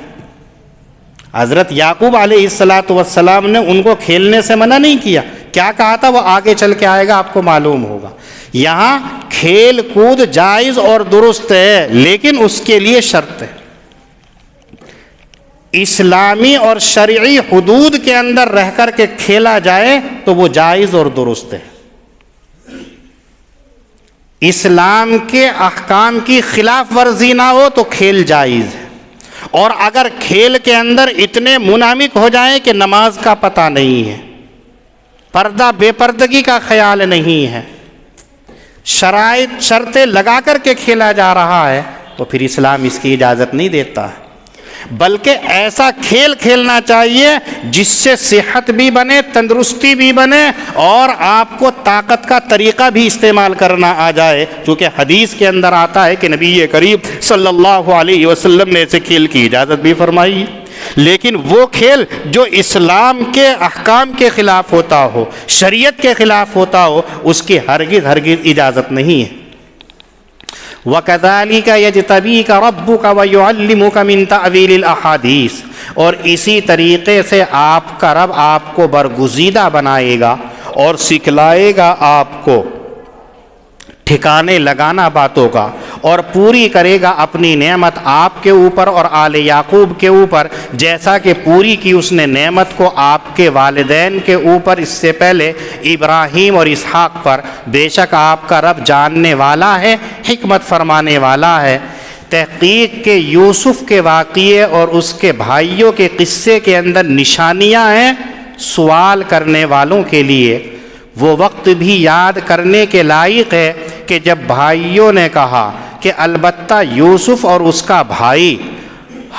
حضرت یعقوب علیہ السلام نے ان کو کھیلنے سے منع نہیں کیا، کیا کہا تھا وہ آگے چل کے آئے گا، آپ کو معلوم ہوگا۔ یہاں کھیل کود جائز اور درست ہے، لیکن اس کے لیے شرط ہے، اسلامی اور شرعی حدود کے اندر رہ کر کے کھیلا جائے تو وہ جائز اور درست ہے۔ اسلام کے احکام کی خلاف ورزی نہ ہو تو کھیل جائز ہے، اور اگر کھیل کے اندر اتنے منامک ہو جائیں کہ نماز کا پتہ نہیں ہے، پردہ بے پردگی کا خیال نہیں ہے، شرائط شرطیں لگا کر کے کھیلا جا رہا ہے، تو پھر اسلام اس کی اجازت نہیں دیتا ہے۔ بلکہ ایسا کھیل کھیلنا چاہیے جس سے صحت بھی بنے، تندرستی بھی بنے، اور آپ کو طاقت کا طریقہ بھی استعمال کرنا آ جائے، کیونکہ حدیث کے اندر آتا ہے کہ نبی کریم صلی اللہ علیہ وسلم نے ایسے کھیل کی اجازت بھی فرمائی۔ لیکن وہ کھیل جو اسلام کے احکام کے خلاف ہوتا ہو، شریعت کے خلاف ہوتا ہو، اس کی ہرگز اجازت نہیں ہے۔ وَكَذَلِكَ يَجْتَبِيكَ رَبُّكَ وَيُعَلِّمُكَ مِن تَأْوِيلِ الْأَحَادِيثِ، اور اسی طریقے سے آپ کا رب آپ کو برگزیدہ بنائے گا اور سکھلائے گا آپ کو ٹھکانے لگانا باتوں کا، اور پوری کرے گا اپنی نعمت آپ کے اوپر اور آل یعقوب کے اوپر، جیسا کہ پوری کی اس نے نعمت کو آپ کے والدین کے اوپر اس سے پہلے ابراہیم اور اسحاق پر۔ بے شک آپ کا رب جاننے والا ہے، حکمت فرمانے والا ہے۔ تحقیق کے یوسف کے واقعے اور اس کے بھائیوں کے قصے کے اندر نشانیاں ہیں سوال کرنے والوں کے لیے۔ وہ وقت بھی یاد کرنے کے لائق ہے کہ جب بھائیوں نے کہا کہ البتہ یوسف اور اس کا بھائی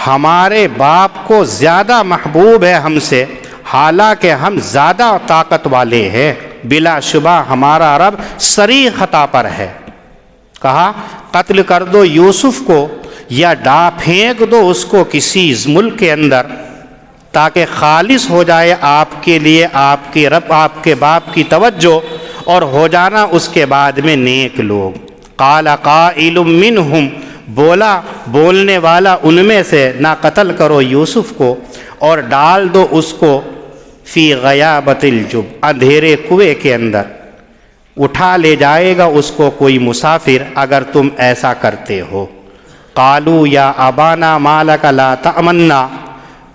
ہمارے باپ کو زیادہ محبوب ہے ہم سے، حالانکہ ہم زیادہ طاقت والے ہیں، بلا شبہ ہمارا رب صریح خطا پر ہے۔ کہا قتل کر دو یوسف کو یا پھینک دو اس کو کسی ملک کے اندر، تاکہ خالص ہو جائے آپ کے لیے آپ کے رب، آپ کے باپ کی توجہ، اور ہو جانا اس کے بعد میں نیک لوگ۔ قال قائل منہم، بولا بولنے والا ان میں سے، نہ قتل کرو یوسف کو اور ڈال دو اس کو فی غیابت الجب، اندھیرے کنویں کے اندر، اٹھا لے جائے گا اس کو کوئی مسافر اگر تم ایسا کرتے ہو۔ قالوا یا ابانا ما لک لا تأمنا،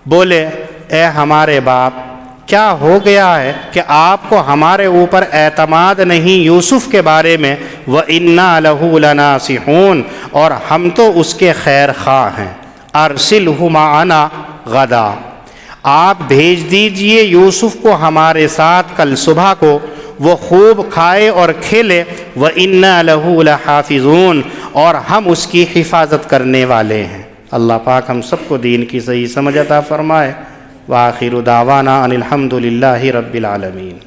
بولے اے ہمارے باپ کیا ہو گیا ہے کہ آپ کو ہمارے اوپر اعتماد نہیں یوسف کے بارے میں؟ وَإِنَّا لَهُ لَنَاصِحُونَ، اور ہم تو اس کے خیر خواہ ہیں۔ أَرْسِلْهُ مَعَنَا غَدًا، آپ بھیج دیجئے یوسف کو ہمارے ساتھ کل صبح کو، وہ خوب کھائے اور کھیلے۔ وَإِنَّا لَهُ لَحَافِظُونَ، اور ہم اس کی حفاظت کرنے والے ہیں۔ اللہ پاک ہم سب کو دین کی صحیح سمجھ عطا فرمائے۔ وآخر دعوانا ان الحمد للہ رب العالمین۔